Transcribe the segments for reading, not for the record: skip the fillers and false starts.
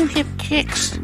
Two Hip Chicks.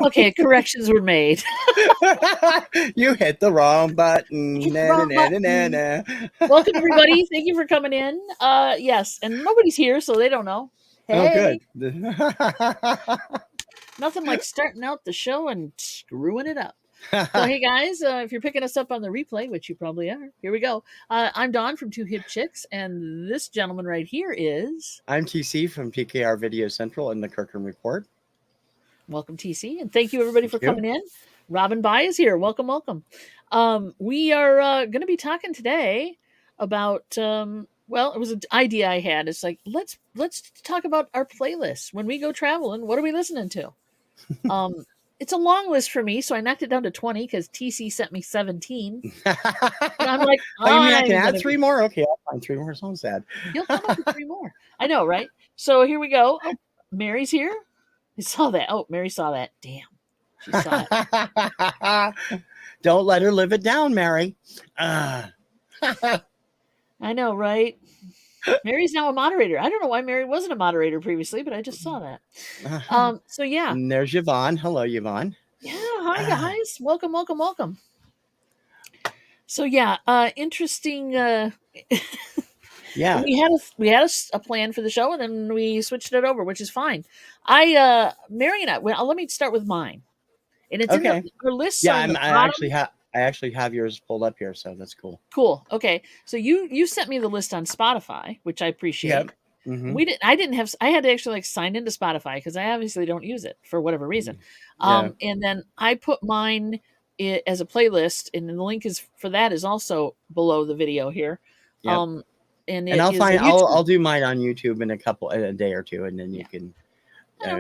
Okay, corrections were made. You hit the wrong button. Welcome, everybody. Thank you for coming in. Yes, and nobody's here, so they don't know. Hey, Oh, good. Nothing like starting out the show and screwing it up. So, hey guys, if you're picking us up on the replay, which you probably are, here we go. I'm Dawn from Two Hip Chicks, and this gentleman right here is... I'm TC from TKR VideoCentral in the Kirkham Report. Welcome, TC, and thank you everybody for coming in. Robin Bai is here. Welcome, welcome. We are going to be talking today about well, it was an idea I had. It's like let's talk about our playlists when we go traveling. What are we listening to? It's a long list for me, so I knocked it down to 20 because TC sent me 17. And I'm like, oh, you mean I can add 3 more? Okay, I'll find 3 more songs to add. You'll come up with 3 more. I know, right? So here we go. Oh, Mary's here. I saw that. Oh, Mary saw that. Damn. She saw it. Don't let her live it down, Mary. I know, right? Mary's now a moderator. I don't know why Mary wasn't a moderator previously, but I just saw that. So yeah. And there's Yvonne. Hello, Yvonne. Yeah, hi guys. Welcome, welcome, welcome. So yeah, interesting yeah. We had a plan for the show, and then we switched it over, which is fine. Mary and I, well, let me start with mine. And it's okay. in her list. Yeah, I actually have yours pulled up here, so that's cool. Cool. Okay. So you sent me the list on Spotify, which I appreciate. Yep. Mm-hmm. I had to actually sign into Spotify because I obviously don't use it for whatever reason. And then I put mine as a playlist, and the link for that is also below the video here. Yep. And I'll do mine on YouTube in a day or two, and then you can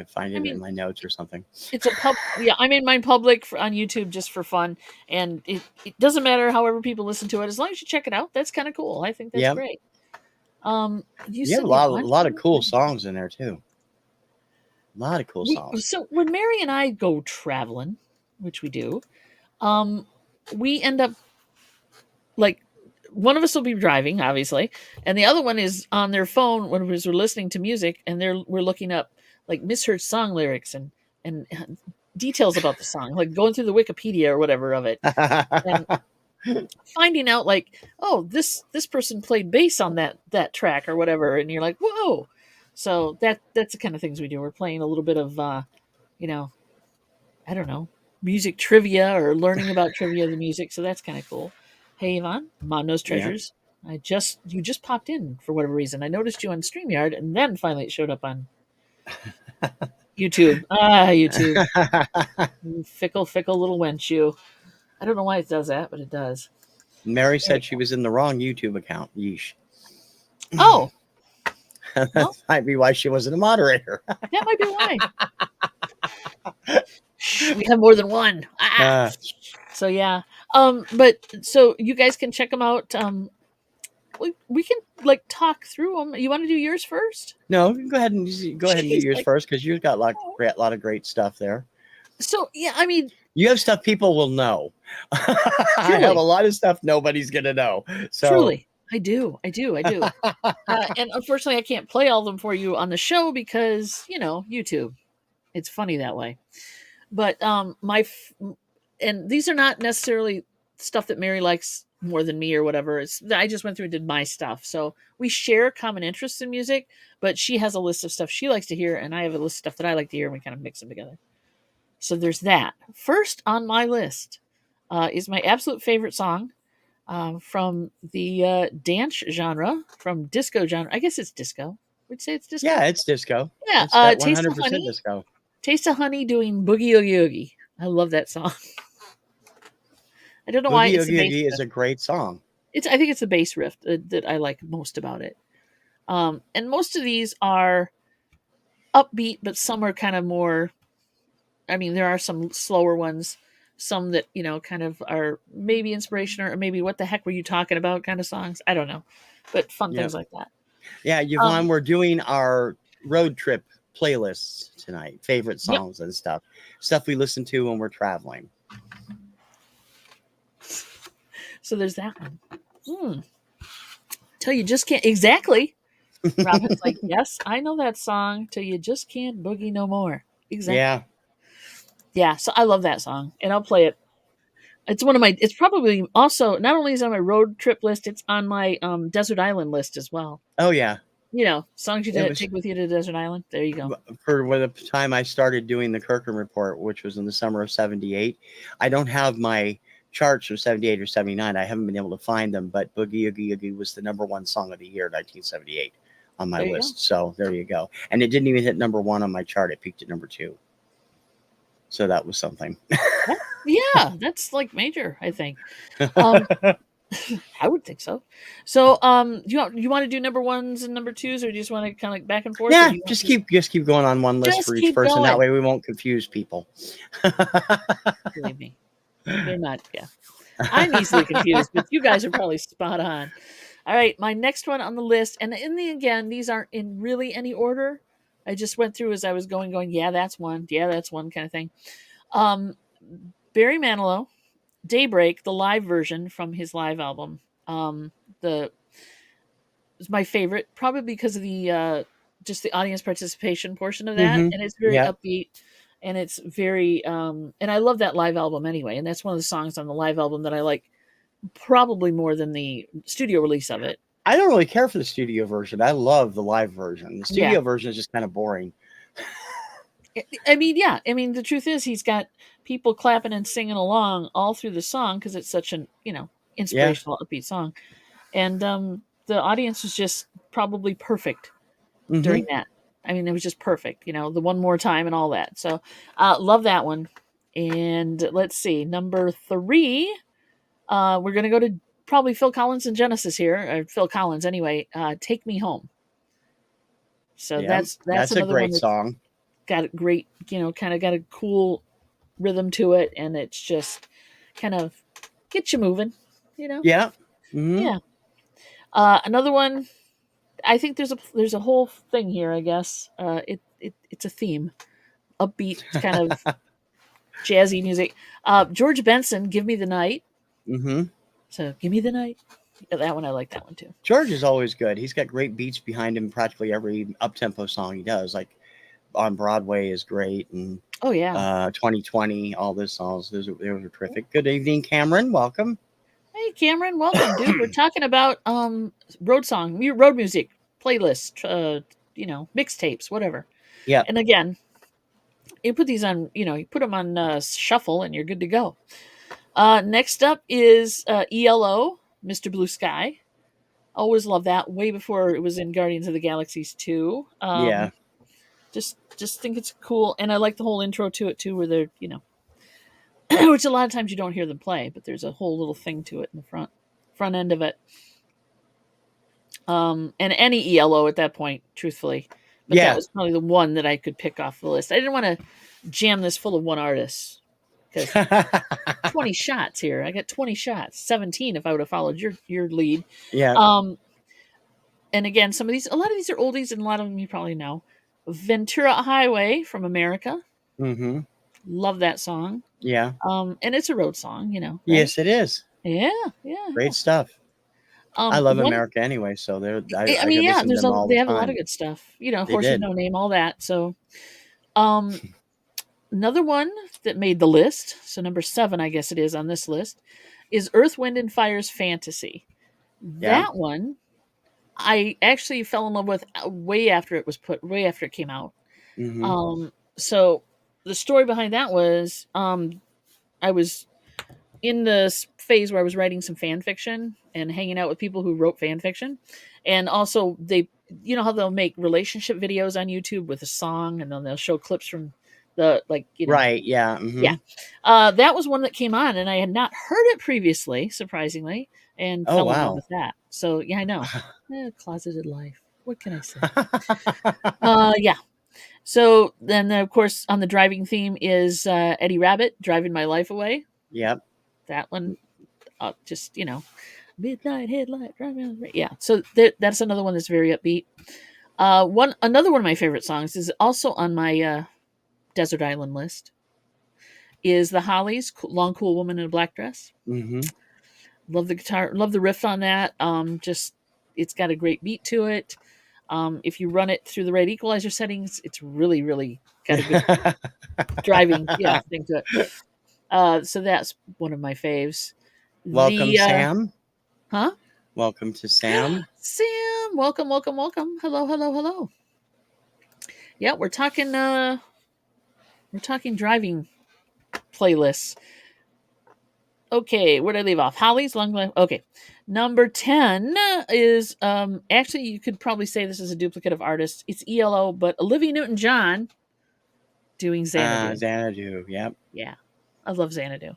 find it in my notes or something. It's I made mine public on YouTube just for fun, and it doesn't matter however people listen to it, as long as you check it out. That's kind of cool. I think that's great. You have a lot of cool songs in there too. A lot of cool songs. So when Mary and I go traveling, which we do, we end up like one of us will be driving, obviously, and the other one is on their phone when we're listening to music, and we're looking up like misheard song lyrics and details about the song, like going through the Wikipedia or whatever of it, and finding out like, oh, this person played bass on that track or whatever, and you're like, whoa. So that's the kind of things we do. We're playing a little bit of I don't know, music trivia or learning about trivia of the music. So that's kind of cool. Hey Yvonne, Mom Knows Treasures. Yeah. You just popped in for whatever reason. I noticed you on StreamYard, and then finally it showed up on YouTube. YouTube. You fickle little wench, you. I don't know why it does that, but it does. Mary said she was in the wrong YouTube account. Yeesh. Oh. That might be why she wasn't a moderator. That might be why. We have more than one. So yeah. But so you guys can check them out. We can like talk through them. You want to do yours first? No, go ahead and do yours first, because you've got a lot of great stuff there. So yeah, I mean, you have stuff people will know. I have a lot of stuff nobody's gonna know. So truly, I do. And unfortunately, I can't play all of them for you on the show because YouTube. It's funny that way. But and these are not necessarily stuff that Mary likes more than me or whatever. I just went through and did my stuff. So we share common interests in music, but she has a list of stuff she likes to hear, and I have a list of stuff that I like to hear, and we kind of mix them together. So there's that. First on my list is my absolute favorite song from the dance genre, from disco genre. I guess it's disco. We'd say it's disco. Yeah, it's disco. Yeah, it's 100% disco. Taste of Honey doing Boogie Oogie Oogie. I love that song. I don't know why. Boogie Oogie Oogie is a great song. I think it's the bass riff that I like most about it. And most of these are upbeat, but some are kind of more. I mean, there are some slower ones, some that kind of are maybe inspirational or maybe what the heck were you talking about kind of songs. I don't know, but fun things like that. Yeah, Yvonne, we're doing our road trip playlists tonight. Favorite songs and stuff we listen to when we're traveling. So there's that one. Till you just can't. Exactly. Robin's like, yes, I know that song. Till you just can't boogie no more. Exactly. Yeah. So I love that song, and I'll play it. It's one of my. It's probably also not only is it on my road trip list, it's on my desert island list as well. Oh yeah. Songs you take with you to desert island. There you go. For the time I started doing the Kirkham Report, which was in the summer of '78, I don't have my charts of '78 or '79. I haven't been able to find them, but Boogie Oogie Oogie was the #1 song of the year, 1978, on my list. So there you go. And it didn't even hit #1 on my chart. It peaked at #2. So that was something. Yeah, that's like major, I think. I would think so. So, you want to do #1s and #2s, or do you just want to kind of like back and forth? Yeah, just keep going on one list for each person. That way we won't confuse people. Believe me, they're not. Yeah, I'm easily confused, but you guys are probably spot on. All right, my next one on the list, and again, these aren't in really any order. I just went through as I was going. Yeah, that's one. Yeah, that's one kind of thing. Barry Manilow. Daybreak, the live version from his live album. It's my favorite, probably because of the just the audience participation portion of that, and it's very upbeat, and it's very and I love that live album anyway, and that's one of the songs on the live album that I like probably more than the studio release of it. I don't really care for the studio version. I love the live version. The studio version is just kind of boring. I mean, the truth is he's got people clapping and singing along all through the song because it's such an, inspirational, upbeat song. And the audience was just probably perfect during that. I mean, it was just perfect, the one more time and all that. So love that one. And let's see, #3, we're going to go to probably Phil Collins and Genesis here, or Phil Collins anyway, Take Me Home. So that's a great song. Got a great, kind of got a cool rhythm to it, and it's just kind of gets you moving, Yeah. Yeah. Another one, I think there's a whole thing here, I guess. It's a theme. Upbeat, kind of jazzy music. George Benson, Give Me the Night. So Give Me the Night. Yeah, that one, I like that one too. George is always good. He's got great beats behind him. Practically every up-tempo song he does, like on Broadway, is great. And 2020, all those songs, those are terrific. Good evening, Cameron. Welcome. Hey, Cameron. Welcome, dude. We're talking about road music playlist, mixtapes, whatever. Yeah. And again, you put these on, you put them on shuffle, and you're good to go. Next up is ELO, Mr. Blue Sky. Always love that. Way before it was in Guardians of the Galaxies 2. Just think it's cool, and I like the whole intro to it too, where they're which a lot of times you don't hear them play, but there's a whole little thing to it in the front end of it. And any ELO at that point, truthfully, but that was probably the one that I could pick off the list. I didn't want to jam this full of one artist because 20 shots here. I got 20 shots, 17 if I would have followed your lead. Yeah. And again, a lot of these are oldies, and a lot of them you probably know. Ventura Highway from America. Love that song. Yeah. And it's a road song, Right? Yes, it is. Yeah. Great stuff. I love America anyway, so they have a lot of good stuff. Horse with No Name, all that. So, another one that made the list, so #7, I guess it is on this list, is Earth, Wind and Fire's Fantasy. That one, I actually fell in love with way after it came out. So the story behind that was, I was in the phase where I was writing some fan fiction and hanging out with people who wrote fan fiction. And also how they'll make relationship videos on YouTube with a song, and then they'll show clips from the, right. Yeah. Yeah. That was one that came on, and I had not heard it previously, surprisingly, and fell in love with that. So yeah, I know. Closeted life. What can I say? Yeah. So then, of course, on the driving theme is Eddie Rabbit, Driving My Life Away. Yep. That one, just, midnight headlight, driving. Yeah. So that's another one that's very upbeat. Another one of my favorite songs is also on my desert island list is the Hollies, Long Cool Woman in a Black Dress. Mm-hmm. Love the guitar, love the riff on that. Just it's got a great beat to it. If you run it through the right equalizer settings, it's really, really got a good driving, thing to it. So that's one of my faves. Welcome, The Sam. huh? Welcome to Sam. Sam, welcome, welcome, welcome. Hello, hello, hello. Yeah, we're talking driving playlists. Okay, where did I leave off? Holly's Long Life. Okay. Number 10 is actually you could probably say this is a duplicate of artists. It's ELO, but Olivia Newton-John doing Xanadu. Xanadu. Yep. Yeah. I love Xanadu.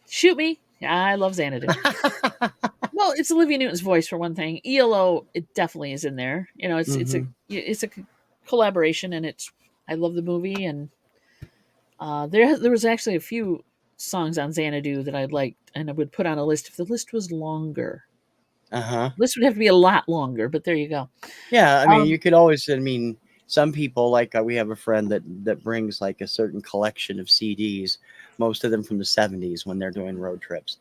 Shoot me. I love Xanadu. Well, it's Olivia Newton's voice for one thing. ELO, it definitely is in there. It's a collaboration, and I love the movie, and there was actually a few songs on Xanadu that I'd liked, and I would put on a list if the list was longer. List would have to be a lot longer, but there you go. Yeah, I mean, you could always. I mean, some people like we have a friend that brings like a certain collection of CDs, most of them from the '70s when they're doing road trips.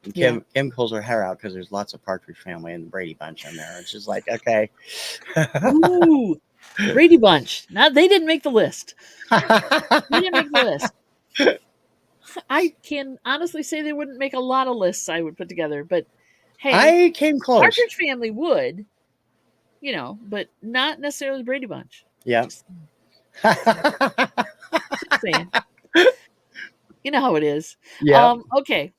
And Kim pulls her hair out because there's lots of Partridge Family and the Brady Bunch in there. It's just like, okay. Ooh, Brady Bunch. Now they didn't make the list. They didn't make the list. I can honestly say they wouldn't make a lot of lists I would put together, but hey, I came close. Partridge Family would, but not necessarily the Brady Bunch. Yeah. Just saying. You know how it is. Yeah. Okay.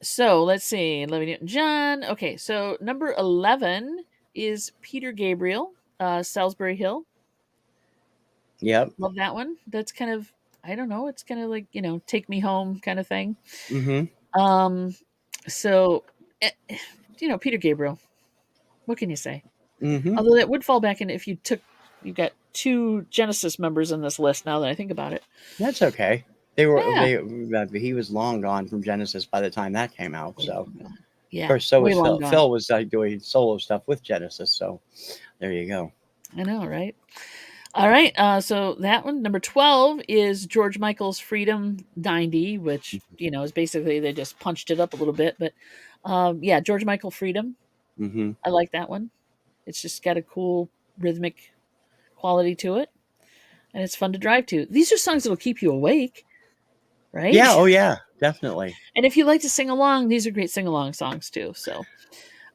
So let's see. Olivia Newton-John. Okay, so number 11 is Peter Gabriel, Salisbury Hill. Yep. Love that one. That's kind of, I don't know, it's kind of like, take me home kind of thing. Mm-hmm. So, Peter Gabriel, what can you say? Mm-hmm. Although that would fall back in if you've got 2 Genesis members in this list now that I think about it. That's okay. He was long gone from Genesis by the time that came out. So, yeah. Of course, so was Phil. Phil was doing solo stuff with Genesis. So, there you go. I know, right? All right. So that one, number 12, is George Michael's Freedom 90, which, is basically they just punched it up a little bit. But, George Michael Freedom. Mm-hmm. I like that one. It's just got a cool rhythmic quality to it. And it's fun to drive to. These are songs that will keep you awake, right? Yeah. Oh, yeah. Definitely. And if you like to sing along, these are great sing-along songs, too. So,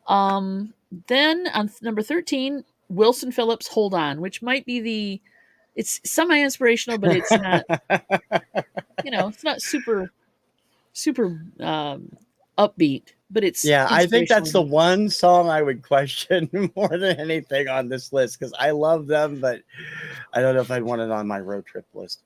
then on number 13, Wilson Phillips, Hold On, which might be it's semi-inspirational, but it's not, it's not super upbeat, but it's I think that's the one song I would question more than anything on this list because I love them, but I don't know if I'd want it on my road trip list.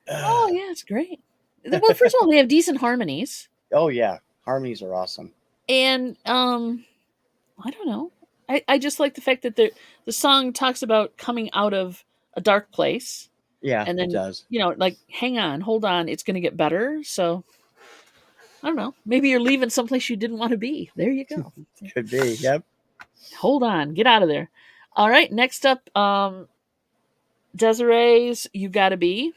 Oh yeah, it's great. Well, first of all, they have decent harmonies. Oh yeah, harmonies are awesome. And I don't know. I just like the fact that the song talks about coming out of a dark place. Yeah, and then it does. Like hang on, hold on, it's going to get better. So I don't know. Maybe you're leaving someplace you didn't want to be. There you go. Could be. Yep. Hold on, get out of there. All right. Next up, Desiree's "You Gotta Be."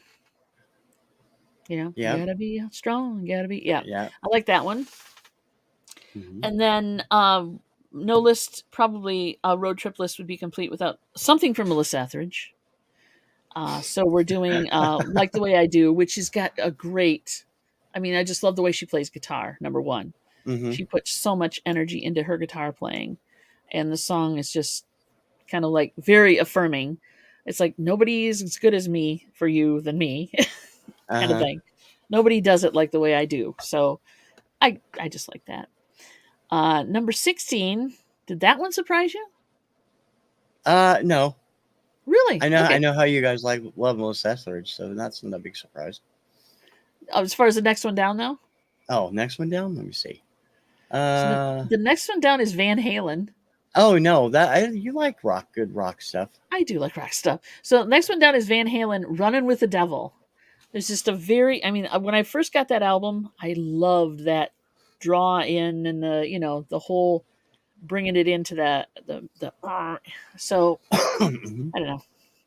You gotta be strong. You gotta be. Yeah. I like that one. Mm-hmm. And then no list, probably a road trip list would be complete without something from Melissa Etheridge. So we're doing Like the Way I Do, which has got a great, I just love the way she plays guitar, number 1. Mm-hmm. She puts so much energy into her guitar playing. And the song is just kind of like very affirming. It's like, nobody is as good as me for you than me kind of thing. Nobody does it like the way I do. So I just like that. Number 16, did that one surprise you? No. Really? I know how you guys love Melissa Etheridge, so that's not a big surprise. As far as the next one down, though? Oh, next one down? Let me see. So the next one down is Van Halen. Oh no, you like good rock stuff. I do like rock stuff. So next one down is Van Halen, "Running with the Devil." There's just a very, I mean, when I first got that album, I loved that draw in and the whole bringing it into so Mhm. I don't know.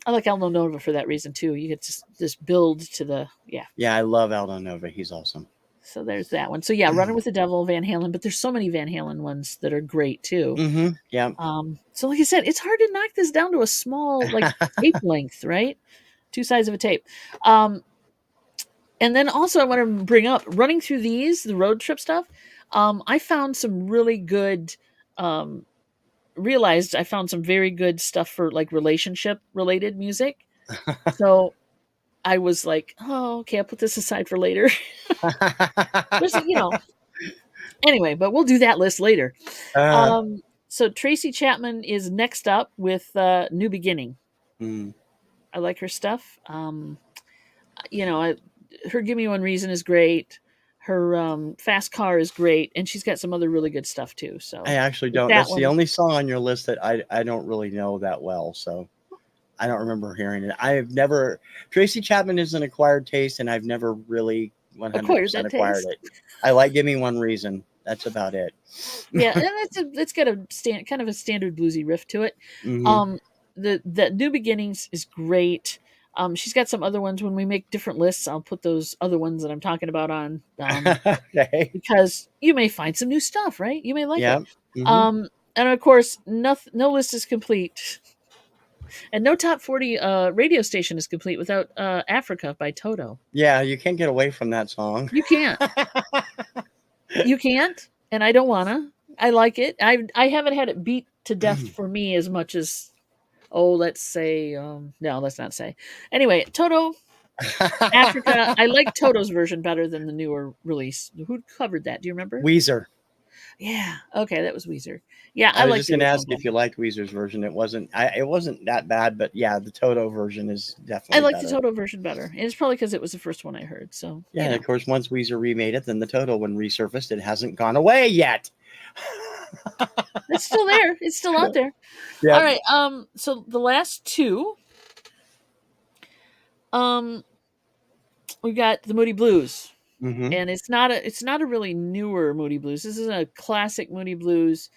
I like Aldo Nova for that reason too. You get just this build to yeah. Yeah, I love Aldo Nova. He's awesome. So there's that one. So yeah, Running with the Devil, Van Halen, but there's so many Van Halen ones that are great too. Yeah. So like I said, it's hard to knock this down to a small like tape length, right? Two sides of a tape. And then also I want to bring up running through the road trip stuff. I found some really good realized I found some very good stuff for like relationship related music. So I was like, oh, okay, I'll put this aside for later. There's, anyway, but we'll do that list later. uh, So Tracy Chapman is next up with New Beginning. mm. I like her stuff. Her Give Me One Reason is great. Her Fast Car is great, and she's got some other really good stuff too. So I actually don't. that That's the one, only song on your list that I don't really know that well. So I don't remember hearing it. I've never. Tracy Chapman is an acquired taste, and I've never really 100% acquired it. I like Give Me One Reason. That's about it. Yeah, and it's got kind of a standard bluesy riff to it. Mm-hmm. The New Beginnings is great. She's got some other ones. When we make different lists, I'll put those other ones that I'm talking about on, Okay. because you may find some new stuff, right? You may like Yeah. it. Mm-hmm. And of course, no list is complete, and no top 40 radio station is complete without Africa by Toto. Yeah, you can't get away from that song. You can't. You can't, and I don't wanna. I like it. I haven't had it beat to death for me as much as, let's say, no, let's not say. Anyway, Toto, Africa. I like Toto's version better than the newer release. Who covered that? Do you remember? Weezer. Yeah. Okay, that was Weezer. Yeah, I was like just the going to original ask if one. you liked Weezer's version. It wasn't that bad, but yeah, the Toto version is I definitely like the better. Toto version better, and it's probably because it was the first one I heard. So Yeah, and of course, once Weezer remade it, then the Toto one resurfaced. It hasn't gone away yet. it's still there. It's still out there. Yeah. All right. So the last two. We've got the Moody Blues. Mm-hmm. And it's not a really newer Moody Blues. This is a classic Moody Blues.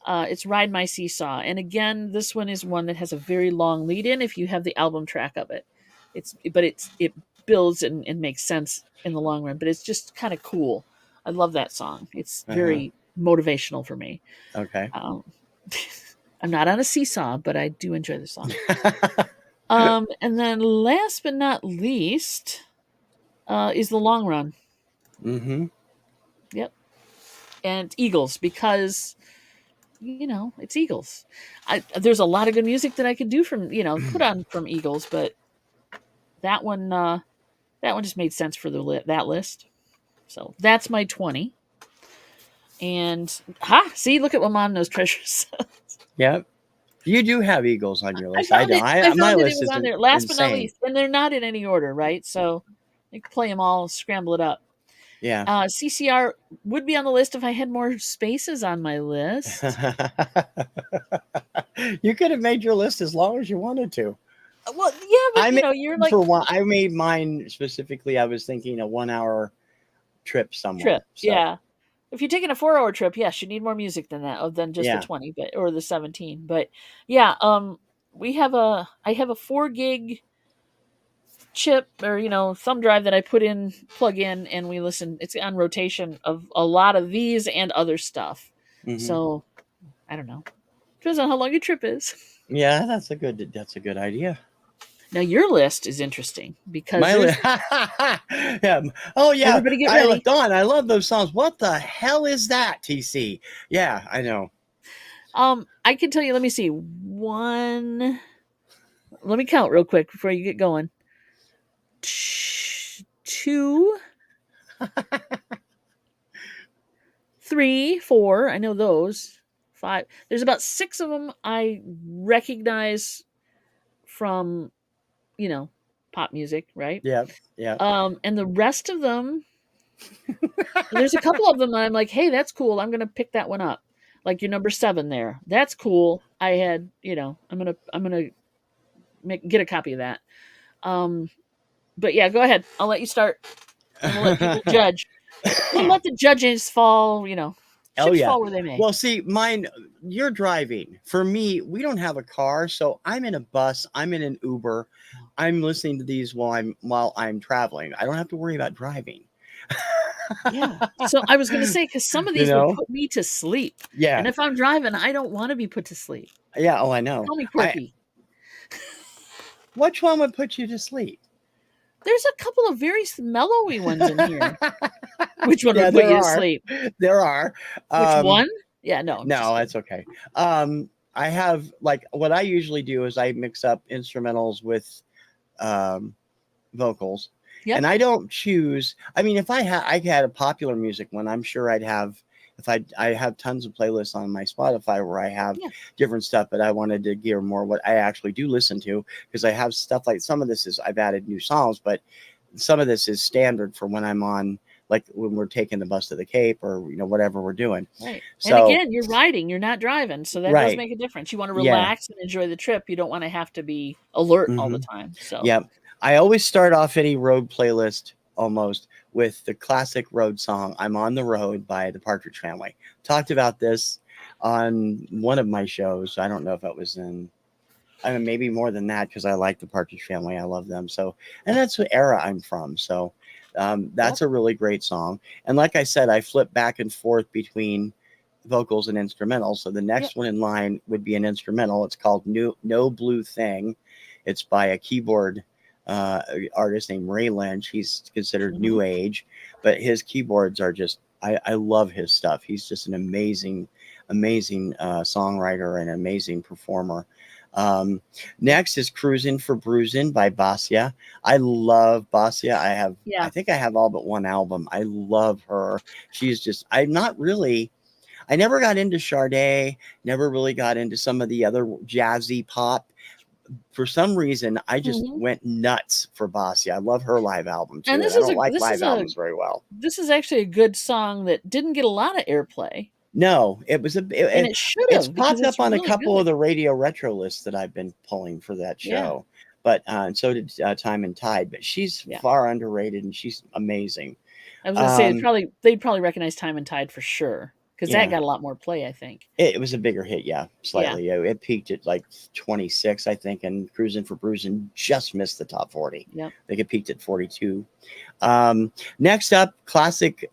It's Ride My Seesaw. And again, this one is one that has a very long lead in if you have the album track of it. It builds and makes sense in the long run, but it's just kind of cool. I love that song. It's very motivational for me. Okay. I'm not on a seesaw, but I do enjoy the song. And then last but not least is The Long Run. Mm-hmm. Yep. And Eagles, because it's Eagles. There's a lot of good music that I could do from put on from Eagles, but that one just made sense for that list. So that's my 20. And see, look at what Mom Knows Treasures. Yep. You do have Eagles on your list. I found My it list was on is there. Last insane. but not least, and they're not in any order, right? So you can play them all, scramble it up. Yeah. CCR would be on the list if I had more spaces on my list. You could have made your list as long as you wanted to. Well, yeah, but you're like I made mine specifically. I was thinking a 1 hour trip somewhere. So. Yeah. If you're taking a 4-hour trip, yes, you need more music than that, than just the 20, or the 17. But yeah, I have a 4 gig chip or thumb drive that I plug in, and we listen. It's on rotation of a lot of these and other stuff. Mm-hmm. So I don't know. Depends on how long your trip is. Yeah, that's a good idea. Now your list is interesting because my list. Yeah. Oh yeah. Everybody get ready. Dawn, I love those songs. What the hell is that, TC? Yeah, I know. I can tell you. Let me see. One. Let me count real quick before you get going. 2, 3, 4. I know those. 5. There's about 6 of them I recognize from, pop music, right? Yeah, yeah. And the rest of them, there's a couple of them that I'm like, hey, that's cool. I'm gonna pick that one up. like your number 7 there. That's cool. I had, I'm gonna get a copy of that. But yeah, go ahead. I'll let you start, and we'll let people judge. We'll let the judges fall. Oh Chips yeah. fall where they may. Well, see, mine. You're driving. For me, we don't have a car, so I'm in a bus. I'm in an Uber. I'm listening to these while I'm traveling. I don't have to worry about driving. Yeah. So I was gonna say, because some of You these would know? put me to sleep, Yeah. and if I'm driving, I don't want to be put to sleep. Yeah. Oh, I know. Call me quirky. Which one would put you to sleep? There's a couple of very mellowy ones in here. Which one Yeah, would put there you to are. sleep? There are. Which one? Yeah, no, I'm just No, kidding. that's okay. I have like what I usually do is I mix up instrumentals with um, vocals, Yep. and I don't choose. I mean, if I had a popular music one, I'm sure I'd have. If I have tons of playlists on my Spotify where I have Yeah. different stuff, but I wanted to gear more what I actually do listen to because I have stuff like some of this is I've added new songs, but some of this is standard for when I'm on, like when we're taking the bus to the Cape or whatever we're doing. Right. And So again, you're riding, you're not driving. So that does right, make a difference. You want to yeah. relax and enjoy the trip. You don't want to have to be alert all the Hmm. time. So Yep. I always start off any road playlist almost with the classic road song, I'm on the Road by the Partridge Family. Talked about this on one of my shows. I don't know if it was I mean, maybe more than that because I like the Partridge Family. I love them. So, and that's what era I'm from. So, yep. that's a really great song. And like I said, I flip back and forth between vocals and instrumentals. So the Yep. next one in line would be an instrumental. It's called No Blue Thing. It's by a keyboard artist named Ray Lynch. He's considered Mhm. new age, but his keyboards are just I love his stuff. He's just an amazing songwriter and amazing performer. Next is Cruisin' for Bruisin' by Basia. I love Basia. I Yeah. think I have all but one album. I love her. She's just I never got into Sade, never really got into some of the other jazzy pop. For some reason, I just Mhm. went nuts for Basia. I love her live album And too, and I don't like live albums very well. this is actually a good song that didn't get a lot of airplay, No, and it should it's have, because popped it's up on a really couple of good. the radio retro lists that I've been pulling for that Yeah. show, but and so did Time and Tide. But she's Yeah. far underrated, and she's amazing. I was gonna say Um, they'd probably recognize Time and Tide for sure, because that yeah, got a lot more play, I think. it was a bigger hit, yeah, Yeah. slightly. It peaked at like 26, I think, and Cruising for Bruising just missed the top 40. Yep. I think it peaked at 42. Next up, classic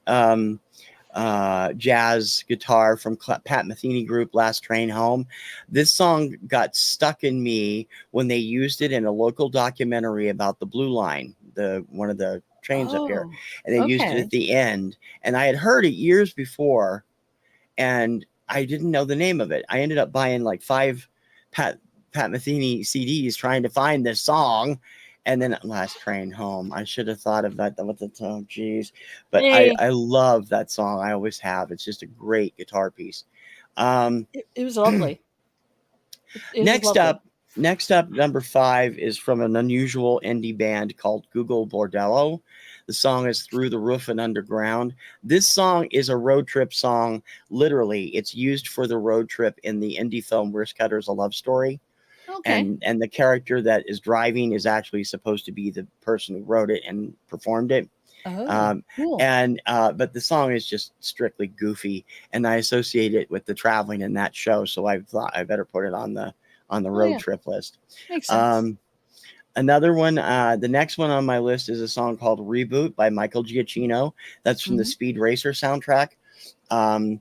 jazz guitar from Pat Metheny Group, Last Train Home. This song got stuck in me when they used it in a local documentary about the Blue Line, the one of the trains up here, Oh, and they used it okay. at the end. And I had heard it years before, and I didn't know the name of it. I ended up buying like 5 Pat Metheny CDs trying to find this song. And then Last Train Home. I should have thought of that with the oh geez. But Hey, I love that song. I always have. It's just a great guitar piece. Um, it was lovely. It was next lovely. up, number 5 is from an unusual indie band called Google Bordello. The song is Through the Roof and Underground. This song is a road trip song. Literally, it's used for the road trip in the indie film Wrist Cutters: A Love Story. Okay. And the character that is driving is actually supposed to be the person who wrote it and performed it. Oh, cool. But the song is just strictly goofy, and I associate it with the traveling in that show. So I thought I better put it on the Oh, road yeah. trip list. Makes sense. Um, Another one, the next one on my list is a song called Reboot by Michael Giacchino. That's from the Mhm. Speed Racer soundtrack. Um,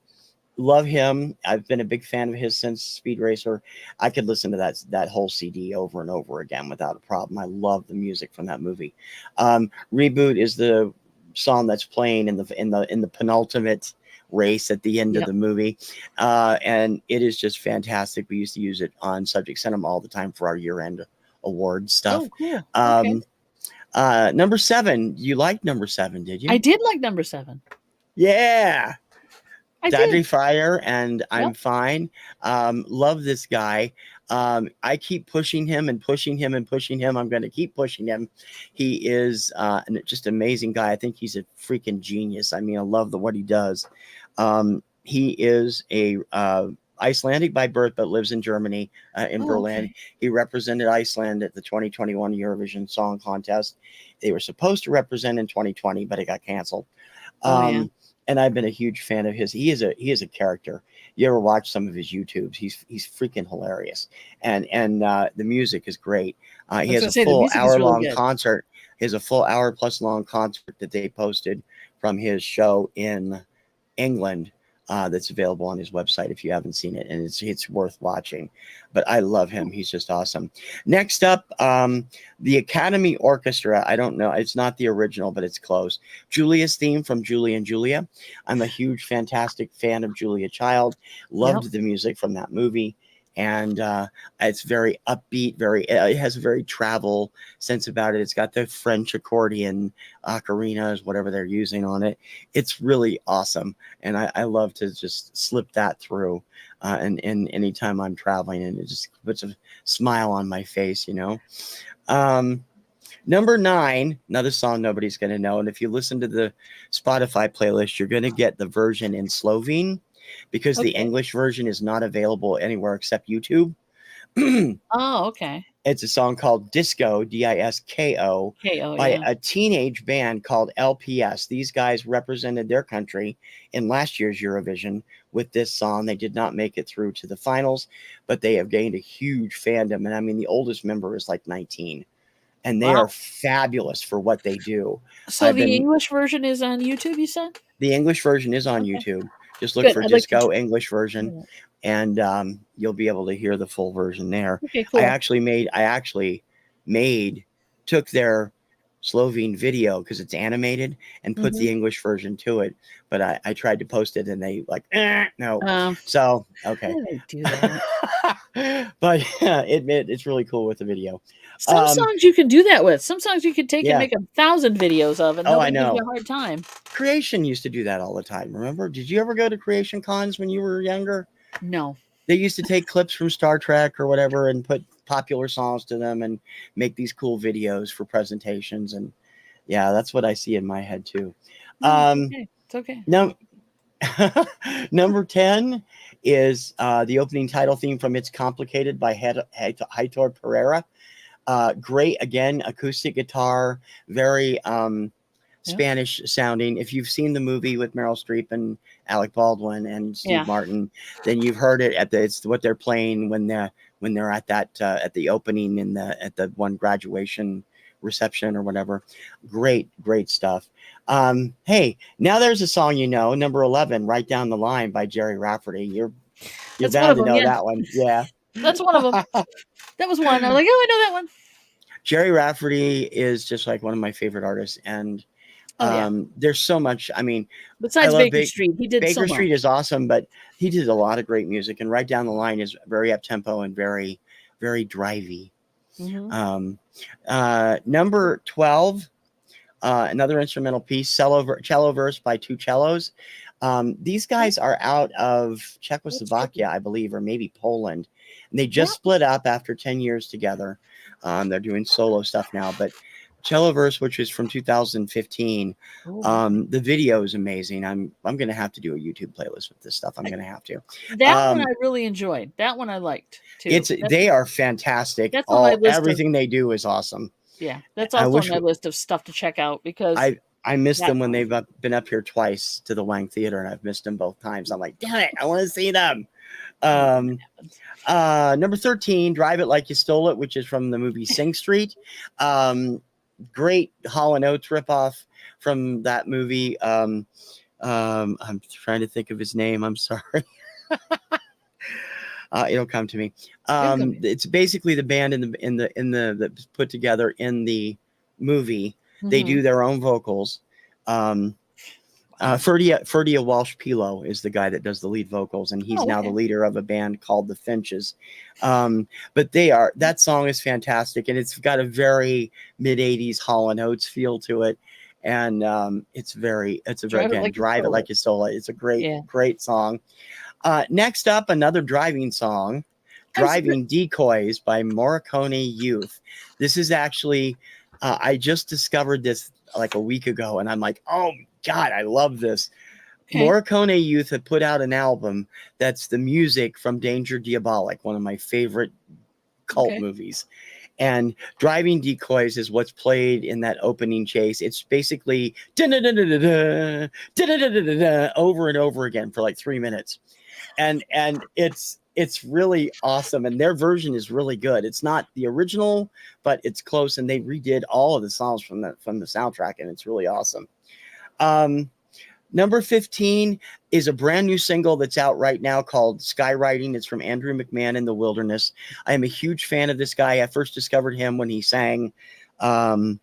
Love him. I've been a big fan of his since Speed Racer. I could listen to that whole CD over and over again without a problem. I love the music from that movie. Reboot is the song that's playing in the penultimate race at the end of Yep. the movie, and it is just fantastic. We used to use it on Subject Cinema all the time for our year-end award stuff. Oh, cool. Okay. Um, Number 7. You liked number 7, did I you? did like number 7. Yeah. I Deadly did. Fire and I'm Yep. Fine. Love this guy. I keep pushing him and pushing him and pushing him. I'm going to keep pushing him. He is just amazing guy. I think he's a freaking genius. I mean, I love what he does. He is a Icelandic by birth, but lives in Germany, in Berlin. Okay. He represented Iceland at the 2021 Eurovision Song Contest. They were supposed to represent in 2020, but it got canceled. Oh yeah. And I've been a huge fan of his. He is a character. You ever watch some of his YouTubes? He's freaking hilarious, and the music is great. I He was has gonna a say the full music is hour really long good. concert. He has a full hour plus long concert that they posted from his show in England. That's available on his website if you haven't seen it, and it's worth watching. But I love him; he's just awesome. Next up, the Academy Orchestra. I don't know; it's not the original, but it's close. Julia's theme from Julie and Julia. I'm a huge, fantastic fan of Julia Child. Yep. Loved the music from that movie, and it's very upbeat. It has a very travel sense about it. It's got the French accordion, ocarinas, whatever they're using on it. It's really awesome, and I love to just slip that through. And anytime I'm traveling, and it just puts a smile on my face, you know. Number 9, another song nobody's going to know. And if you listen to the Spotify playlist, you're going to get the version in Slovene because the Okay. English version is not available anywhere except YouTube. Oh, okay. It's a song called Disco, Disko, KO, by yeah. a teenage band called LPS. These guys represented their country in last year's Eurovision with this song. They did not make it through to the finals, but they have gained a huge fandom. And I mean, the oldest member is like 19, and they Wow. are fabulous for what they do. So I've the been English version is on YouTube, you said? The English version is on Okay. YouTube. Just look Good. for I'd like to Disco English version, yeah. and you'll be able to hear the full version there. Okay, I cool. actually took their Slovene video because it's animated and put Mhm. the English version to it. But I tried to post it and they like, no. Um, So, How okay. do they do that? But yeah, it's really cool with the video. Some songs you can do that with. Some songs you could take and Yeah. make 1,000 videos of, and Oh, I nobody gives you know. a hard time. Creation used to do that all the time. Remember? Did you ever go to Creation cons when you were younger? No. They used to take clips from Star Trek or whatever and put popular songs to them and make these cool videos for presentations. And yeah, that's what I see in my head too. No, it's okay. It's okay. No, number 10 is the opening title theme from It's Complicated by Heitor Pereira. Great, again, acoustic guitar, very Spanish sounding. If you've seen the movie with Meryl Streep and Alec Baldwin and Steve Yeah. Martin, then you've heard it it's what they're playing when they're at that at the opening at the one graduation reception or whatever. Great stuff. Hey, now there's a song number 11, Right Down the Line by Jerry Rafferty. You're That's one bound of to them, know yeah. that one. Yeah. That's one of them. That was one. I'm like, "Oh, I know that one." Jerry Rafferty is just like one of my favorite artists, and Oh, yeah. there's so much. I mean, I Besides love Baker Street, he did so Baker much. Street is awesome, but he did a lot of great music, and Right Down the Line is very up tempo and very, very drivey. Mhm. Number 12, another instrumental piece, cello verse by two cellos. These guys are out of Czechoslovakia, I believe, or maybe Poland. And they just split up after 10 years together. They're doing solo stuff now, but cello verse, which is from 2015. Oh. The video is amazing. I'm going to have to do a YouTube playlist with this stuff. I'm going to have to. That one I really enjoyed. That one I liked too. They are fantastic. That's on my list of Everything they do is awesome. yeah, that's I also on wish my list of stuff to check out because I missed that them when song they've been up here twice to the Wang Theater, and I've missed them both times. I'm like, damn it, I want to see them. that happens. Number 13, Drive It Like You Stole It, which is from the movie Sing Street. Great Hall & Oates ripoff from that movie. I'm trying to think of his name. I'm sorry. It'll come to me. It's basically the band in the that's put together in the movie. They do Mhm. their own vocals. Ferdia Walsh Pilo is the guy that does the lead vocals, and he's Oh, now the okay. leader of a band called the Finches. But that song is fantastic, and it's got a very mid-'80s Hall & Oates feel to it. And it's a very Drive It again, Like You Drive It Stole Like It. You Stole It. It's a Yeah. great song. Next up, another driving song, I was Driving Decoys by Morricone Youth. This is actually, I just discovered this like a week ago, and I'm like, oh God, I love this. Okay. Morricone Youth had put out an album that's the music from Danger Diabolic, one of my favorite cult Okay. movies. And Driving Decoys is what's played in that opening chase. It's basically da-da-da-da-da-da, da-da-da-da-da, over and over again for like 3 minutes. And it's really awesome. And their version is really good. It's not the original, but it's close. And they redid all of the songs from the soundtrack, and it's really awesome. Number 15 is a brand new single that's out right now called Skywriting. It's from Andrew McMahon in the Wilderness. I am a huge fan of this guy. I first discovered him when he sang Something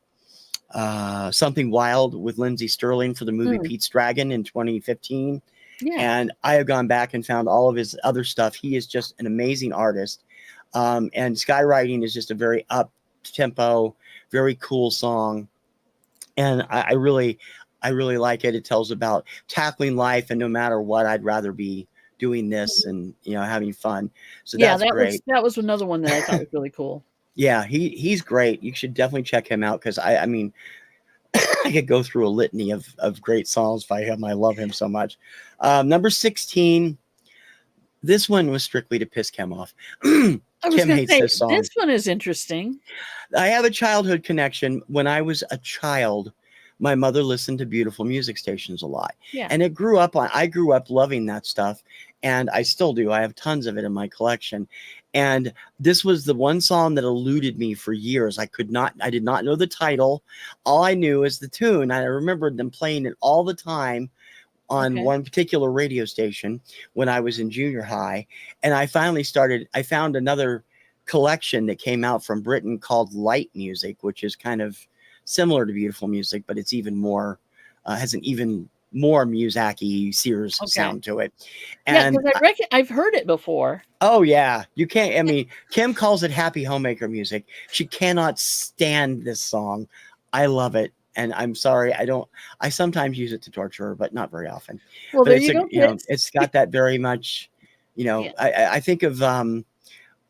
Wild with Lindsey Sterling for the movie Pete's Dragon in 2015. Yeah. And I have gone back and found all of his other stuff. He is just an amazing artist. And Skywriting is just a very up-tempo, very cool song. And I really like it. It tells about tackling life, and no matter what, I'd rather be doing this and, having fun. So Yeah, that's great. that was another one that I thought was really cool. Yeah, he's great. You should definitely check him out, because I mean, I could go through a litany of great songs by him. I love him so much. Number 16, this one was strictly to piss Kim off. I was Kim gonna hates say, this song. this one is interesting. I have a childhood connection. When I was a child, my mother listened to beautiful music stations a lot. Yeah. And I grew up loving that stuff. And I still do. I have tons of it in my collection. And this was the one song that eluded me for years. I did not know the title. All I knew is the tune. I remembered them playing it all the time on one particular radio station when I was in junior high. And I found another collection that came out from Britain called Light Music, which is kind of similar to beautiful music, but it's even more, has an even more Muzak-y Sears sound to it. And yeah, because I've heard it before. Oh yeah, you can't. I mean, Kim calls it happy homemaker music. She cannot stand this song. I love it, and I'm sorry, I sometimes use it to torture her, but not very often. Well, But there you go, kids. it's got that very much. Yeah. I think of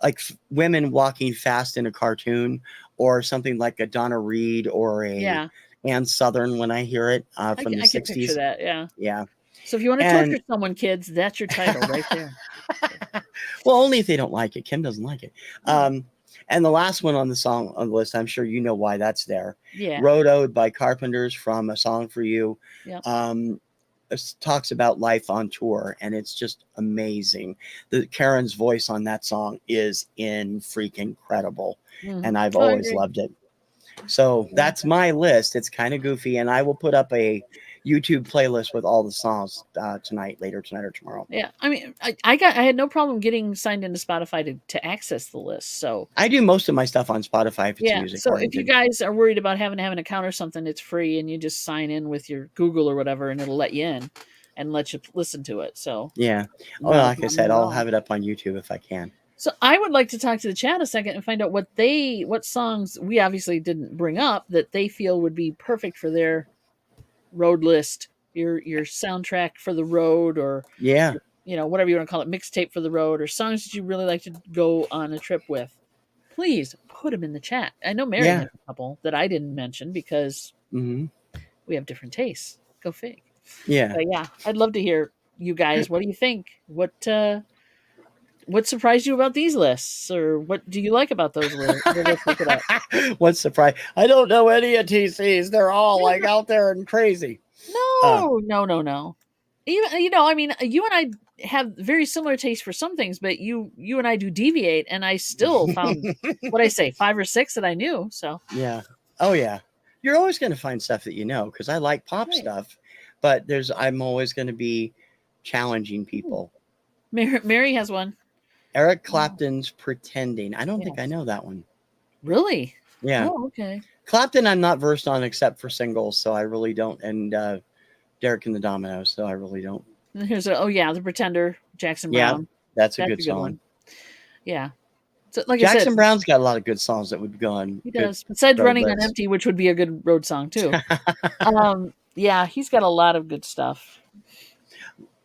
like women walking fast in a cartoon, or something like a Donna Reed or a Ann Southern when I hear it from the 60s. I can picture that, yeah. Yeah. So if you want to torture someone, kids, that's your title right there. Well, only if they don't like it. Kim doesn't like it. And the last one on the list, I'm sure you know why that's there. Yeah. Road Ode by Carpenters from A Song for You. Yeah. It talks about life on tour, and it's just amazing. Karen's voice on that song is freaking incredible. And I've always loved it. So that's my list. It's kind of goofy, and I will put up a YouTube playlist with all the songs later tonight or tomorrow. Yeah, I mean, I had no problem getting signed into Spotify to access the list. So I do most of my stuff on Spotify if it's music. So if you guys are worried about having to have an account or something, it's free, and you just sign in with your Google or whatever, and it'll let you in and let you listen to it. So yeah, well, like I said, I'll have it up on YouTube if I can. So I would like to talk to the chat a second and find out what songs we obviously didn't bring up that they feel would be perfect for their road list, your soundtrack for the road, or whatever you want to call it, mixtape for the road, or songs that you really like to go on a trip with. Please put them in the chat. I know Mary has a couple that I didn't mention because we have different tastes. Go fig. Yeah. But yeah, I'd love to hear you guys. What do you think? What surprised you about these lists, or what do you like about those lists? What surprised? I don't know any of TCs. They're all like out there and crazy. No. Even I mean, you and I have very similar tastes for some things, but you and I do deviate, and I still found 5 or 6 that I knew. So yeah, oh yeah, you're always going to find stuff that you know, because I like pop stuff, but I'm always going to be challenging people. Mary has one. Eric Clapton's Pretending. I don't think I know that one. Really? Yeah. Oh, okay. Clapton I'm not versed on except for singles, so I really don't. And Derek and the Dominoes, so I really don't. Here's The Pretender, Jackson Brown. Yeah, that's a good song. One. Yeah. So, like Jackson I said, Brown's got a lot of good songs that would go on. He does. Besides Running on Empty, which would be a good road song too. Yeah, he's got a lot of good stuff.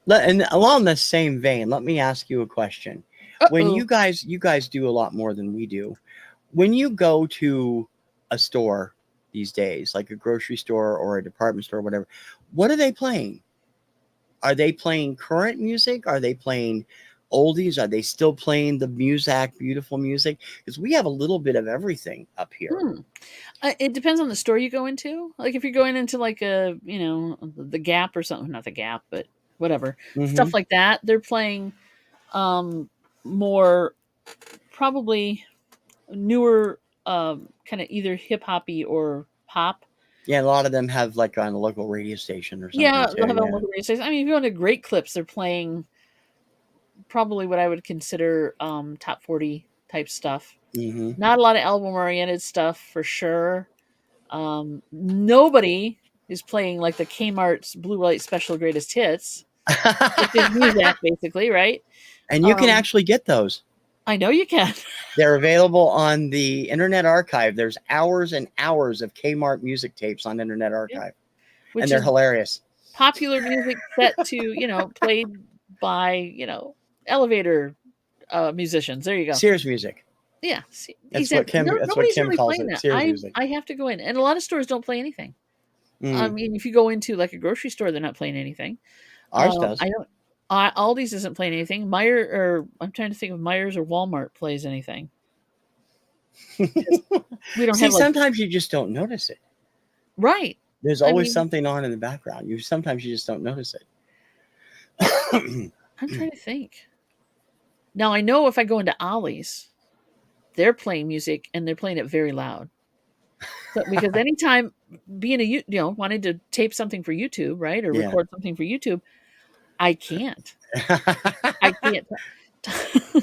And along the same vein, let me ask you a question. When you guys do a lot more than we do. When you go to a store these days, like a grocery store or a department store or whatever, what are they playing? are they playing current music? Are they playing oldies? Are they still playing the Muzak beautiful music? Because we have a little bit of everything up here. Hmm. It depends on the store you go into. Like if you're going into like a, the Gap or something, not the Gap, but whatever Hmm. stuff like that, they're playing um, more probably newer, kind of either hip hoppy or pop. Yeah, a lot of them have like on a local radio station or something Yeah, too. they'll have it on Yeah. local radio stations. I mean, if you go into Great Clips, they're playing probably what I would consider top 40 type stuff. Hmm. Not a lot of album oriented stuff for sure. Nobody is playing like the Kmart's Blue Light Special Greatest Hits, which is music basically, right? And you can Um, actually get those. I know you can. They're available on the Internet Archive. There's hours and hours of Kmart music tapes on Internet Yeah. Archive, and Which they're is hilarious. popular music set to, played by, elevator musicians. There you go. Sears music. Yeah, see, exactly. No, That's what nobody's Kim really calls playing it. that. Sears I music. I have to go in, and a lot of stores don't play anything. I Mm. mean, if you go into like a grocery store, they're not playing anything. Ours does. I don't. Aldi's isn't playing anything. Meyer or I'm trying to think if Myers or Walmart plays anything. We don't See, have like sometimes you just don't notice it. right. There's I always mean, something on in the background. Sometimes you just don't notice it. I'm trying to think. Now I know if I go into Ollie's, they're playing music and they're playing it very loud. So, because anytime being wanting to tape something for YouTube, right, or Yeah. record something for YouTube, I can't. I can't.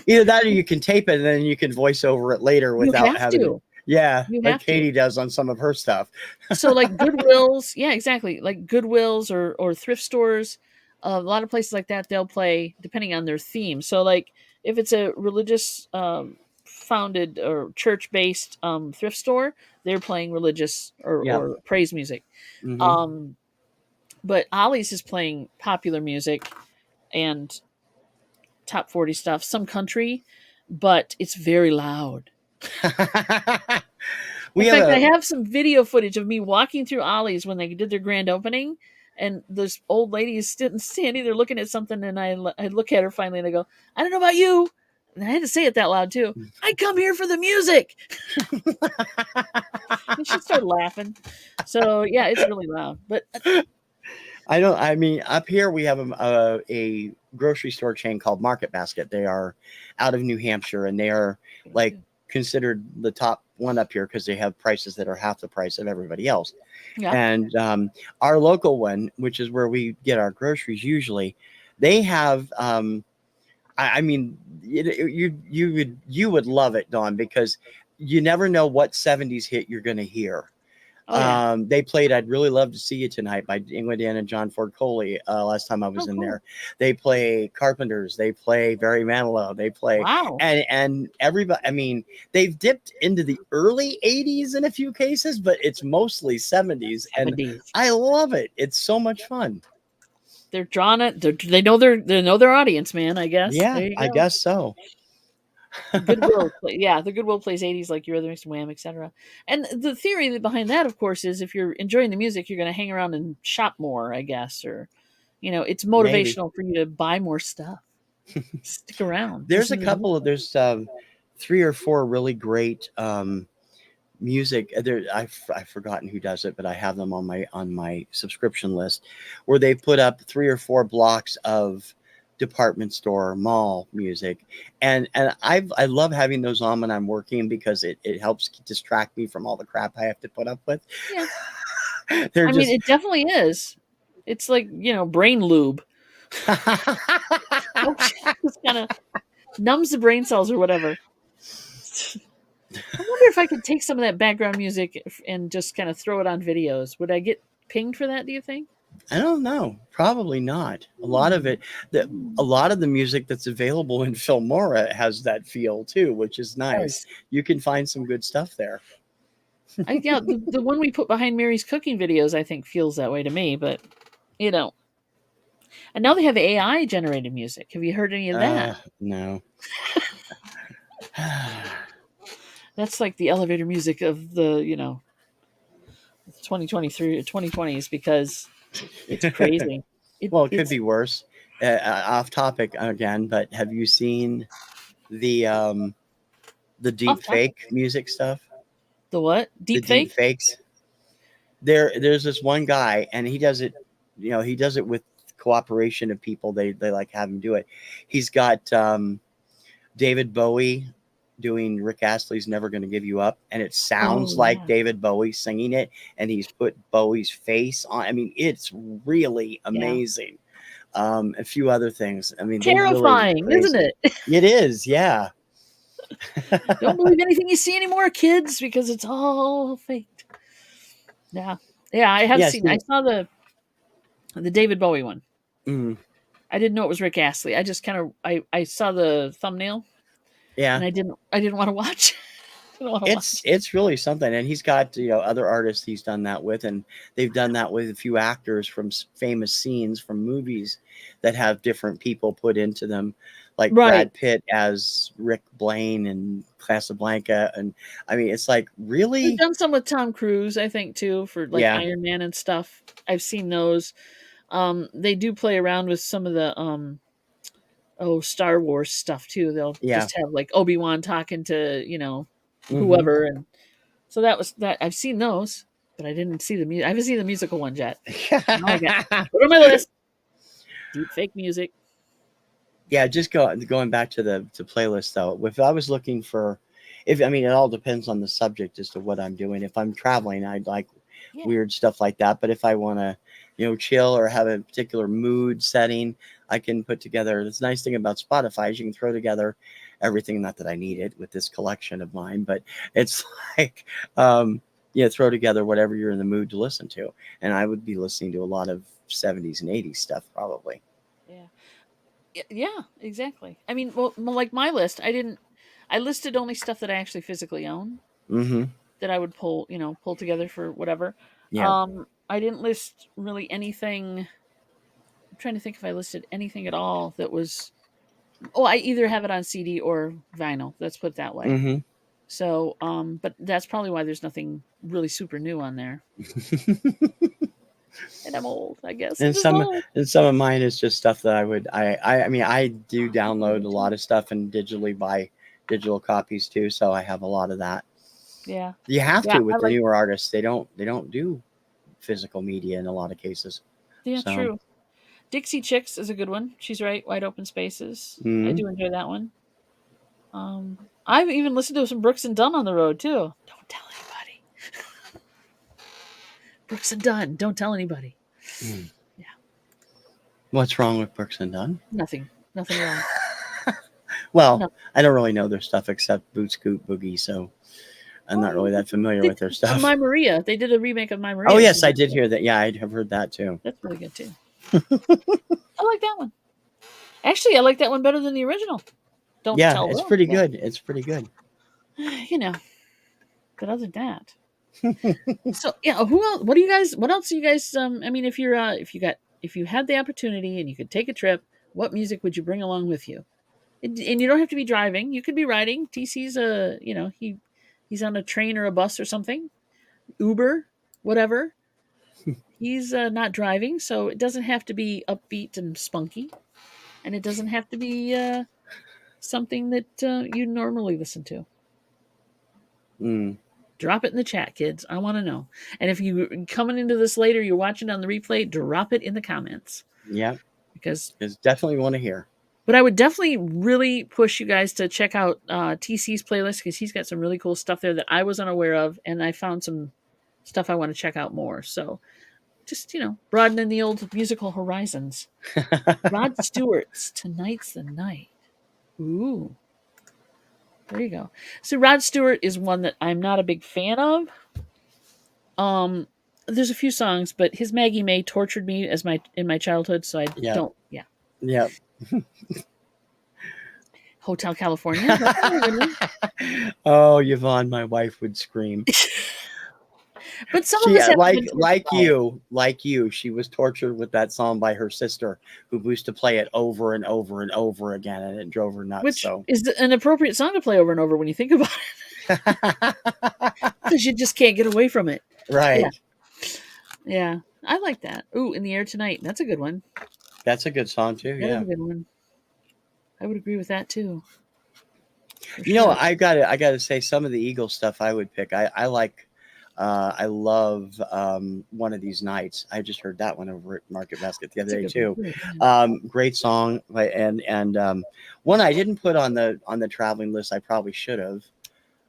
Either that or you can tape it and then you can voice over it later You without have having to. to. Yeah, You like have to. Katie does on some of her stuff. So like Goodwills, yeah, exactly. Like Goodwills or thrift stores, a lot of places like that, they'll play depending on their theme. So like if it's a religious founded or church based thrift store, they're playing religious Yep. or praise music. Hmm. Um, but Ollie's is playing popular music and top 40 stuff, some country, but it's very loud. We In have fact, I a have some video footage of me walking through Ollie's when they did their grand opening, and this old lady is standing there looking at something, and I look at her finally, and I go, "I don't know about you," and I had to say it that loud too. I come here for the music, and she started laughing. So yeah, it's really loud, but I mean, up here we have a grocery store chain called Market Basket. They are out of New Hampshire, and they are like considered the top one up here because they have prices that are half the price of everybody else. yeah, And our local one, which is where we get our groceries usually, they have. I mean, you would love it, Dawn, because you never know what '70s hit you're going to hear. oh yeah, They played "I'd Really Love to See You Tonight" by England and John Ford Coley last time I was oh in cool, there. They play Carpenters, they play Barry Manilow, they play wow, and everybody. I mean, they've dipped into the early '80s in a few cases, but it's mostly '70s, and 70s. I love it. It's so much fun. They're drawn it. They know their audience, man. I guess Yeah, there you I go. guess so. Yeah, the Goodwill plays 80s like Eurythmics, Wham, etc. And the theory behind that, of course, is if you're enjoying the music, you're going to hang around and shop more, I guess, or it's Maybe motivational for you to buy more stuff. Stick around, there's a listen to the couple of music. there's 3 or 4 really great music I've forgotten who does it, but I have them on my subscription list, where they put up 3 or 4 blocks of department store mall music, and I love having those on when I'm working because it helps distract me from all the crap I have to put up with. Yeah, They're I mean, just it definitely is. It's like brain lube. Oh, just kind of numbs the brain cells or whatever. I wonder if I could take some of that background music and just kind of throw it on videos. Would I get pinged for that? Do you think? I don't know. Probably not. A lot of Hmm. it, a lot of the music that's available in Filmora has that feel too, which is nice. Yes. You can find some good stuff there. Yeah, the one we put behind Mary's cooking videos, I think, feels that way to me. But you know, and now they have AI generated music. Have you heard any of that? No. That's like the elevator music of the 2023 2020s because it's crazy. Well, it could It's be worse. Off topic again, but have you seen the off deep topic. fake music stuff? The what? The Deep deep fake? fakes. There's this one guy, and he does it. He does it with cooperation of people. They like have him do it. He's got David Bowie doing Rick Astley's "Never Gonna Give You Up," and it Oh sounds like yeah, David Bowie singing it, and he's put Bowie's face on. I mean, it's really yeah. amazing. A few other things. I mean, they're really Terrifying, isn't crazy. it? It is, yeah. Don't believe anything you see anymore, kids, because it's all faked. Yeah, yeah. I have Yeah, seen. I see, saw the David Bowie one. mm, I didn't know it was Rick Astley. I just kind of I saw the thumbnail yeah. and I didn't want to watch. Didn't want to It's watch. it's really something, and he's got other artists he's done that with, and they've done that with a few actors from famous scenes from movies that have different people put into them, like Right. Brad Pitt as Rick Blaine and Casablanca, and I mean it's like They've really, done some with Tom Cruise, I think, too, for like yeah, Iron Man and stuff. I've seen those. They do play around with some of the Star Wars stuff too. They'll yeah. just have like Obi-Wan talking to, Hmm. whoever, and so that was that. I've seen those, but I didn't see I haven't seen the musical ones yet. Now I got put on my list. Deep fake music. Yeah, just going back to the playlist though. If I was looking for, if I mean, it all depends on the subject as to what I'm doing. If I'm traveling, I'd like Yeah. weird stuff like that. But if I want to, chill or have a particular mood setting, I can put together. The nice thing about Spotify is you can throw together everything. Not that I need it with this collection of mine, but it's like, throw together whatever you're in the mood to listen to. And I would be listening to a lot of 70s and 80s stuff probably. Yeah. Yeah, exactly. I mean, well, like my list, I listed only stuff that I actually physically own Mm-hmm. that I would pull together for whatever. Yeah. I didn't list really anything. I'm trying to think if I listed anything at all that was. Oh, I either have it on CD or vinyl. Let's put it that way. Mm-hmm. So, but that's probably why there's nothing really super new on there. And I'm old, I guess. I'm and just some old. and some of mine is just stuff that I mean I do I can download do a too. lot of stuff and digitally buy digital copies too, so I have a lot of that. Yeah, You have yeah. to I with the like. newer artists. They don't do physical media in a lot of cases. Yeah, So true. Dixie Chicks is a good one. She's right. Wide Open Spaces. I mm, do enjoy that one. I've even listened to some Brooks and Dunn on the road too. Don't tell anybody. Brooks and Dunn. Don't tell anybody. mm. Yeah, What's wrong with Brooks and Dunn? nothing. Nothing wrong. Well, No. I don't really know their stuff except Boot Scoot Boogie, so I'm not really that familiar They with their did stuff. My Maria. They did a remake of My Oh Maria, which yes, is I really did good. hear that. Yeah, I have heard that too. That's really good too. I like that one. Actually, I like that one better than the original. Don't Yeah, tell it's them. pretty Yeah. good. It's pretty good. You know. But other than that. So yeah, who else? What else do you guys? I mean, if you had the opportunity and you could take a trip, what music would you bring along with you? And you don't have to be driving. You could be riding. TC's he's on a train or a bus or something, Uber, whatever. He's not driving, so it doesn't have to be upbeat and spunky, and it doesn't have to be something that you normally listen to. Mm, Drop it in the chat, kids. I want to know. And if you coming into this later, you're watching on the replay, drop it in the comments yeah, because. it's definitely want to hear. But I would definitely really push you guys to check out TC's playlist because he's got some really cool stuff there that I was unaware of, and I found some stuff I want to check out more. So just broadening the old musical horizons. Rod Stewart's "Tonight's the Night." Ooh, there you go. So Rod Stewart is one that I'm not a big fan of. Um, there's a few songs, but his Maggie May tortured me in my childhood, so I Yeah, don't. Yeah, yeah. Hotel California. That's a good one. Oh, Yvonne, my wife would scream. But some of She us have like been tortured like by it, you, like you. She was tortured with that song by her sister, who used to play it over and over and over again, and it drove her nuts. which So, is an appropriate song to play over and over when you think about it, because you just can't get away from it. Yeah, right. yeah. I like that. Ooh, In the Air Tonight. That's a good one. That's a good song too. That is Yeah. a good one. I would agree with that too. For You know, sure. I gotta say some of the Eagles stuff I would pick. I like I love One of These Nights. I just heard that one over at Market Basket the other That's a day good one too. too. Yeah. Great song, and one I didn't put on the traveling list. I probably should have.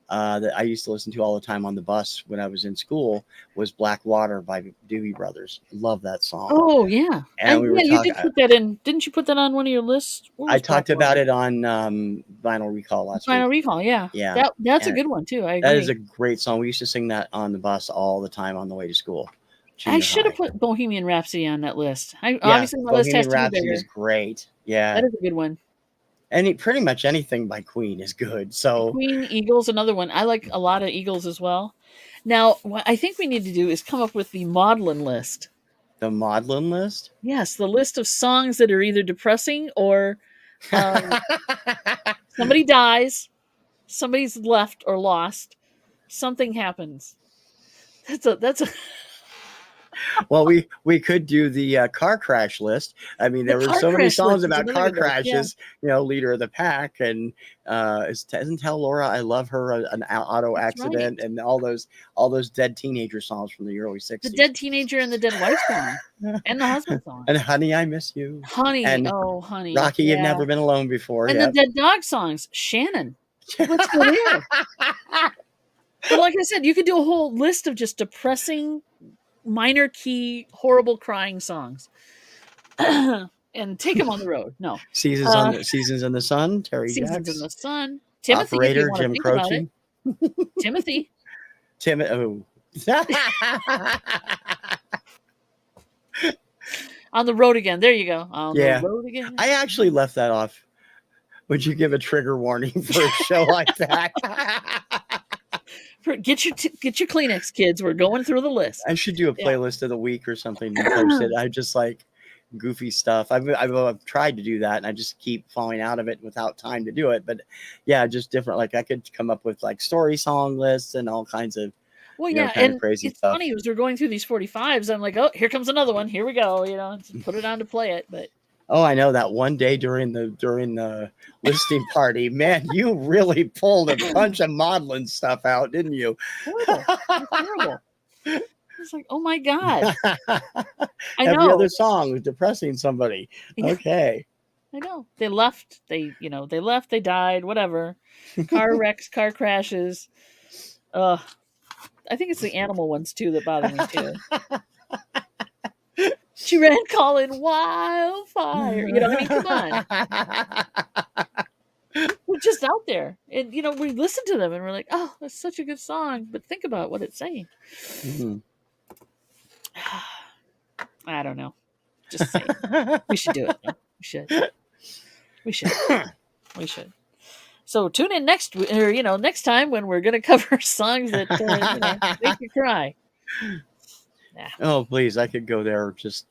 That I used to listen to all the time on the bus when I was in school was Black Water by Doobie Brothers. Love that song. Oh yeah. And And we were yeah, you talking. did put that in. Didn't you put that on one of your lists? What I was talked about Blackwater? it on Vinyl Recall last Final week. Recall, yeah. Yeah, That's a and good one too. I that is agree. a great song. We used to sing that on the bus all the time on the way to school, I junior should have high. put Bohemian Rhapsody on that list. Yeah, Obviously my list has Bohemian to be Rhapsody is bigger. great. Yeah, That is a good one. pretty much anything by Queen is good. So Queen, Eagles, another one. I like a lot of Eagles as well. Now, what I think we need to do is come up with the maudlin list. the Maudlin list. Yes, the list of songs that are either depressing or um, somebody dies, somebody's left or lost, something happens. That's a Well, we could do the car crash list. I mean, the there were car so many crash songs list is about another car good list. Yeah. crashes. You know, leader of the pack, and isn't Tell Laura I love her an auto That's right. accident, and all those dead teenager songs from the early The '60s. dead teenager and the dead wife song and the husband song. And Honey, I Miss You, Honey, and oh honey, Rocky, You've yeah. Never Been Alone Before. And the Yeah. dead dog songs. Shannon. Let's go there. But like I said, you could do a whole list of just depressing, minor key, horrible crying songs. And take them on the road. No. Uh Seasons in the Sun, Terry Seasons in Jacks, the Sun. Timothy, if you Operator, want to Jim think about it. Croce, Timothy. Tim. Oh. On the road again. There you go. On the Yeah, road again. I actually left that off. Would you give a trigger warning for a show like that? Get your Kleenex, kids. We're going through the list. I should do a Yeah. playlist of the week or something and post it. I just like goofy stuff. I've tried to do that, and I just keep falling out of it without time to do it. But yeah, just different. Like I could come up with like story song lists and all kinds of Well, yeah, kind of and crazy it's stuff. funny as we're going through these 45s, I'm like, oh, here comes another one. Here we go. Just put it on to play it. But Oh, I know that one day during the listing party, man, you really pulled a bunch of modeling stuff out, didn't you? horrible. It's horrible. It's like, oh my God. I Every know. other song was depressing somebody. Yeah, Okay. I know. They left. They left. They died. Whatever. Car wrecks, car crashes. I think it's the animal ones too that bother me too. She ran calling wildfire. I mean, come on. We're just out there. And, we listen to them and we're like, oh, that's such a good song. But think about what it's saying. Mhm. I don't know. Just saying. We should do it. Though. We should. We should. We should. So tune in next time when we're going to cover songs that make you cry. Nah. Oh, please. I could go there just,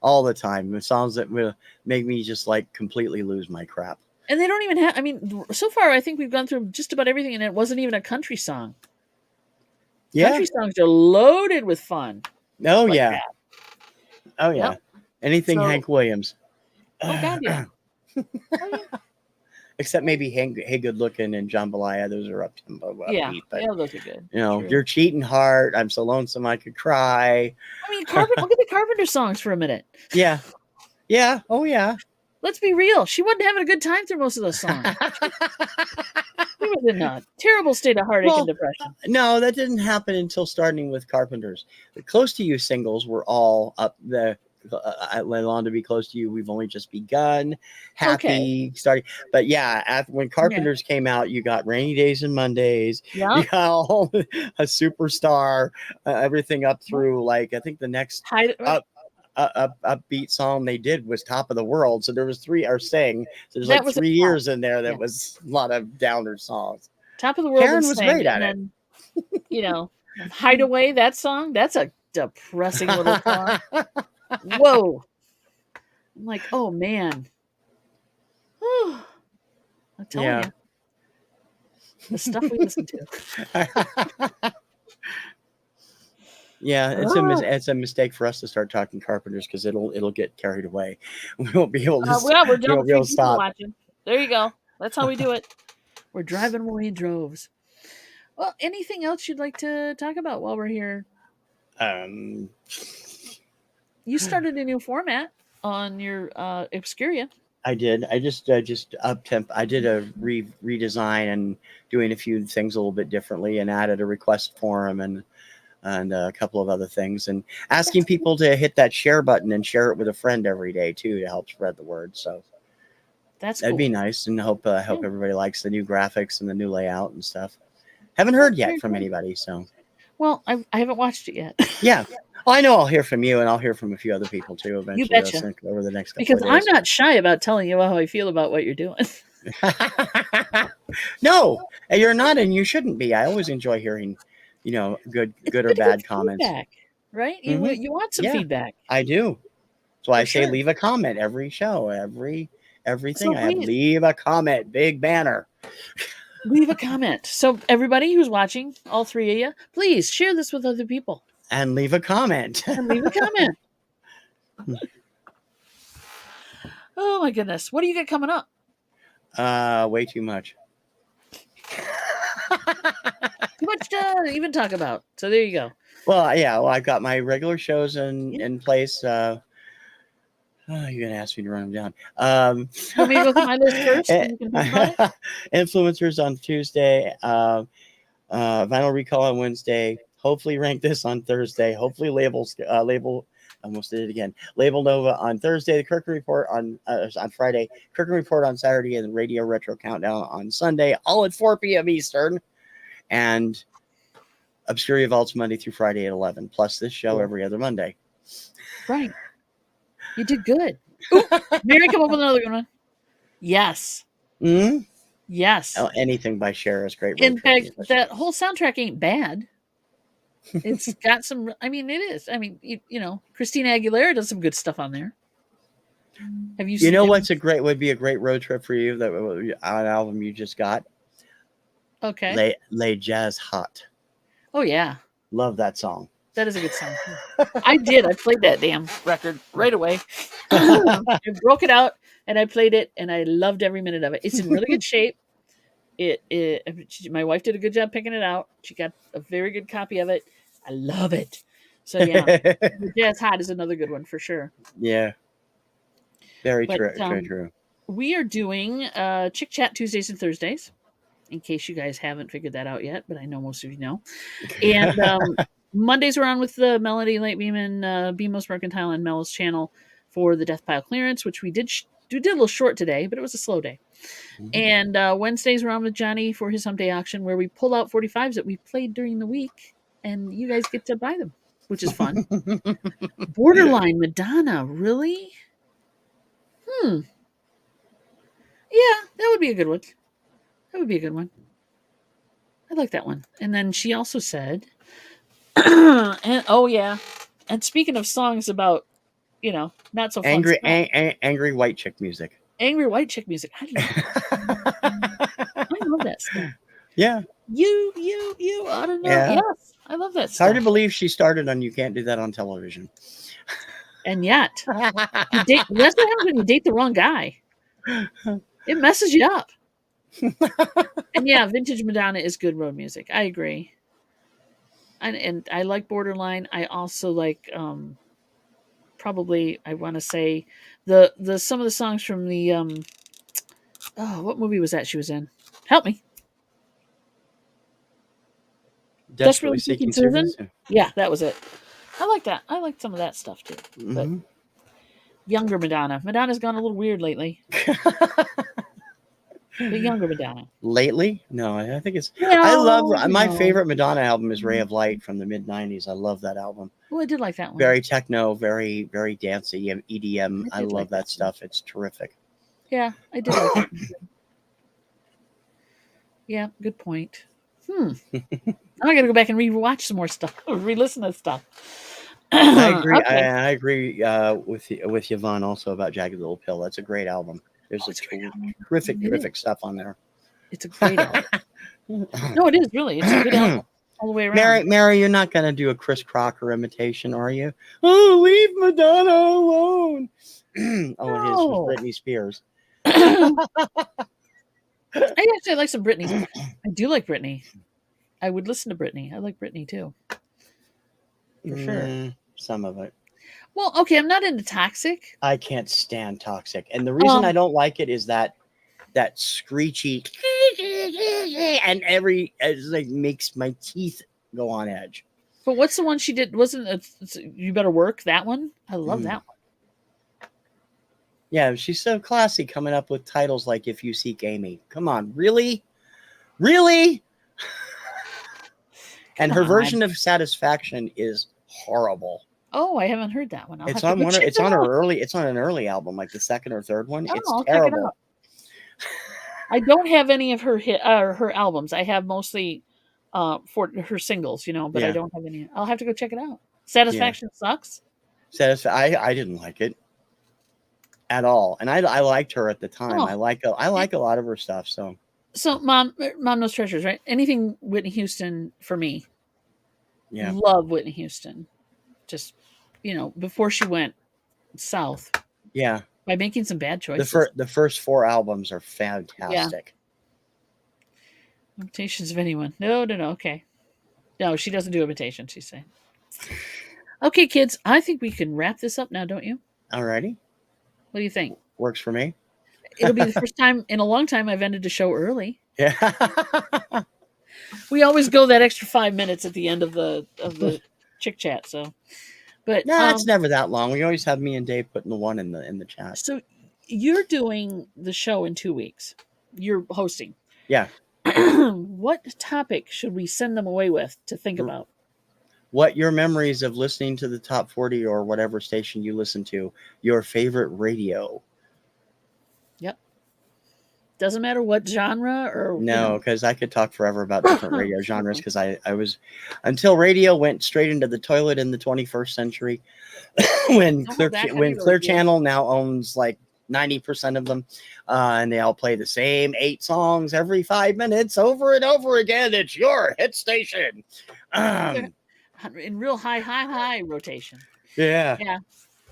all the time. The songs that will make me just like completely lose my crap. And they don't even have, I mean, so far I think we've gone through just about everything and it wasn't even a country song. Yeah. Country songs are loaded with fun. Oh, like yeah. that. Oh, yeah. Yep. Anything So- Hank Williams. Oh, God, yeah. Oh, yeah. Except maybe Hey Good Looking and Jambalaya. Those are up tempo. Yeah. Upbeat, but, Those are good. True. You're cheating heart. I'm so lonesome I could cry. I mean, look at the Carpenter songs for a minute. Yeah. Yeah. Oh, yeah. Let's be real. She wasn't having a good time through most of those songs. She was in a terrible state of heartache and depression. No, that didn't happen until starting with Carpenters. The Close to You singles were all up the I long to be close to you. We've only just begun. Happy starting. But yeah, when Carpenters came out, you got Rainy Days and Mondays. Yeah. You got all a Superstar, everything up through like I think the next upbeat song they did was Top of the World. So there was three or Sing. So there's That like was 3 years in there that was a lot of downer songs. Top of the World. Karen was great at it. Hideaway, that song, that's a depressing little song. Whoa. I'm like, oh man. I'm telling you. The stuff we listen to. Yeah, it's a mistake for us to start talking carpenters because it'll get carried away. We won't be able to Yeah, we're we down to won't be able three to people stop. watching. There you go. That's how we do it. We're driving away in droves. Well, anything else you'd like to talk about while we're here? Um, You started a new format on your Obscuria. I did. I just up temp. I did a redesign and doing a few things a little bit differently, and added a request form and a couple of other things, and asking people to hit that share button and share it with a friend every day too to help spread the word. So That's that'd cool. be nice, and hope Yeah. everybody likes the new graphics and the new layout and stuff. Haven't heard yet Very from cool. anybody, so Well, I haven't watched it yet. yeah. Well, I know I'll hear from you, and I'll hear from a few other people too You eventually. betcha. Over the next couple Because of I'm days. not shy about telling you how I feel about what you're doing. No, you're not, and you shouldn't be. I always enjoy hearing, good It's or good to bad get comments. feedback, right? Hmm. You want some Yeah, feedback. I do. So I For say sure. leave a comment every show, everything. So I have please leave a comment, big banner, leave a comment. So everybody who's watching, all three of you, please share this with other people and leave a comment. and leave a comment. Oh my goodness. What do you got coming up? Way too much. Too much to even talk about. So there you go. Well, yeah. Well, I've got my regular shows in Yeah. in place. You're gonna ask me to run them down. You want me to go through my list first and you can think about it? Influencers on Tuesday. Vinyl Recall on Wednesday. Hopefully, Rank This on Thursday. Hopefully, label. Almost did it again. Label Nova on Thursday. The Kirkham Report on Friday. Kirkham Report on Saturday, and the Radio Retro Countdown on Sunday. All at 4 p.m. Eastern. And Obscuria Vaults Monday through Friday at 11. Plus this show Cool. every other Monday. Right. You did good. Ooh, Mary, come up with another good one. Yes. Mm-hmm. Yes. Oh, anything by Cher is great. In fact, that whole soundtrack ain't bad. It's got some. I mean, it is. I mean, Christina Aguilera does some good stuff on there. Have you? You know what's would be a great road trip for you? That an album you just got. Okay. Lay Jazz Hot. Oh yeah. Love that song. That is a good song. I did. I played that damn record right away. I broke it out and I played it, and I loved every minute of it. It's in really good shape. My wife did a good job picking it out. She got a very good copy of it. I love it. So yeah, Jazz Hot is another good one for sure. Yeah. Very true. We are doing Chick Chat Tuesdays and Thursdays, in case you guys haven't figured that out yet, but I know most of you know. And Mondays we're on with the Melody Light Beeman, Beamos Mercantile, and Mel's channel for the Death Pile clearance, which we did a little short today, but it was a slow day. Mm-hmm. And Wednesdays we're on with Johnny for his Hump Day auction, where we pull out 45s that we played during the week, and you guys get to buy them, which is fun. Borderline Madonna, really? Yeah, that would be a good one. I like that one. And then she also said, and oh yeah, and speaking of songs about, not so fun angry, stuff, angry white chick music. Angry white chick music. I love that stuff. Yeah. You I don't know. Yeah. Yes, I love that It's stuff. hard to believe she started on You Can't Do That on Television. And yet, that's what happens when you date the wrong guy. It messes you up. And yeah, vintage Madonna is good road music. I agree. And I like Borderline. I also like probably, I want to say the some of the songs from the what movie was that she was in? Help me. Desperately Seeking Susan? Yeah, that was it. I like that. I like some of that stuff too. Mm-hmm. But younger Madonna. Madonna's gone a little weird lately. The younger Madonna. Lately? No, I think it's. I love my favorite Madonna album is Ray of Light from the mid-90s. I love that album. Oh, I did like that one. Very techno, very, very dancey, EDM. I love that stuff. It's terrific. Yeah, I did like that. Yeah, good point. Now I got to go back and rewatch some more stuff, re-listen to stuff. I agree. Okay. I agree with Yvonne also about Jagged Little Pill. That's a great album. There's terrific stuff on there. It's a great album. No, it is really. It's a good album. all the way around. Mary, you're not gonna do a Chris Crocker imitation, are you? Oh, leave Madonna alone. Oh, and his was No. Britney Spears. I like some Britney. I do like Britney. I would listen to Britney. I like Britney too. For sure. Some of it. Well, okay, I'm not into Toxic. I can't stand Toxic, and the reason I don't like it is that screechy and it's like makes my teeth go on edge. But what's the one she did? Wasn't it You Better Work? That one? I love that one. Yeah, she's so classy coming up with titles like If You Seek Amy. Come on, really? Really? And her version of Satisfaction is horrible. Oh, I haven't heard that one. It's on an early album, like the second or third one. It's terrible. Check it out. I don't have any of her albums. I have mostly for her singles, but I don't have any. I'll have to go check it out. Satisfaction sucks. I didn't like it at all, and I liked her at the time. I like a lot of her stuff. So Mom knows treasures, right? Anything Whitney Houston for me. Yeah, love Whitney Houston. Just before she went south. Yeah, by making some bad choices. The first 4 albums are fantastic. Yeah. Imitations of anyone? No. Okay, no, she doesn't do imitations. She's saying. Okay, kids, I think we can wrap this up now, don't you? Alrighty. What do you think? Works for me. It'll be the first time in a long time I've ended the show early. Yeah. We always go that extra 5 minutes at the end of the chick chat. So, but no, it's never that long. We always have me and Dave putting the one in the chat. So you're doing the show in 2 weeks. You're hosting. Yeah. What topic should we send them away with to think about? What your memories of listening to the top 40 or whatever station you listen to, your favorite radio. Yep. Doesn't matter what genre or... No, because I could talk forever about different radio genres because I was... Until radio went straight into the toilet in the 21st century when Clear Channel now owns like 90% of them and they all play the same 8 songs every 5 minutes over and over again. It's your hit station. In real high rotation. Yeah.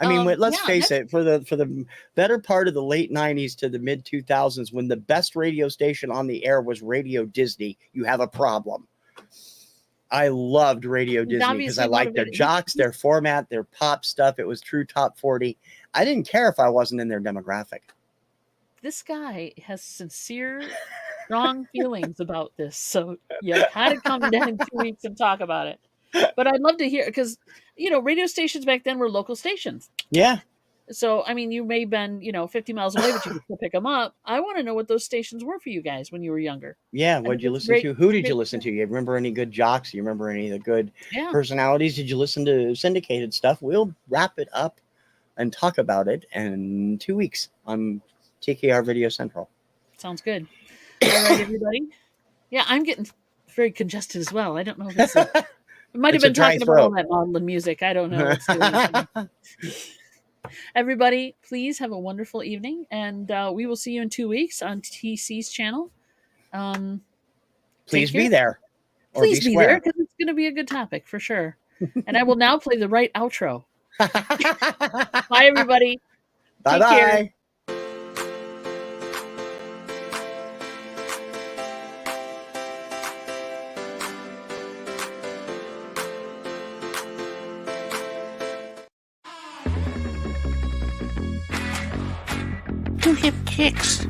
I mean, let's face it. For the better part of the late 90s to the mid 2000s, when the best radio station on the air was Radio Disney, you have a problem. I loved Radio Disney because I liked their jocks, their format, their pop stuff. It was true top 40. I didn't care if I wasn't in their demographic. This guy has sincere, strong feelings about this. So you had to come down in 2 weeks and talk about it. But I'd love to hear, because, radio stations back then were local stations. Yeah. So, I mean, you may have been, 50 miles away, but you could still pick them up. I want to know what those stations were for you guys when you were younger. Yeah. What did you listen to? Who did you listen to? You remember any good jocks? You remember any of the good personalities? Did you listen to syndicated stuff? We'll wrap it up and talk about it in 2 weeks on TKR VideoCentral. Sounds good. All right, everybody. Yeah, I'm getting very congested as well. I don't know if it's... It might have been talking about all that maudlin music. I don't know what's doing. Everybody, please have a wonderful evening, and we will see you in 2 weeks on TC's channel. Please be there. Please be there, because it's going to be a good topic for sure. And I will now play the right outro. Bye, everybody. Bye-bye. To hip kicks.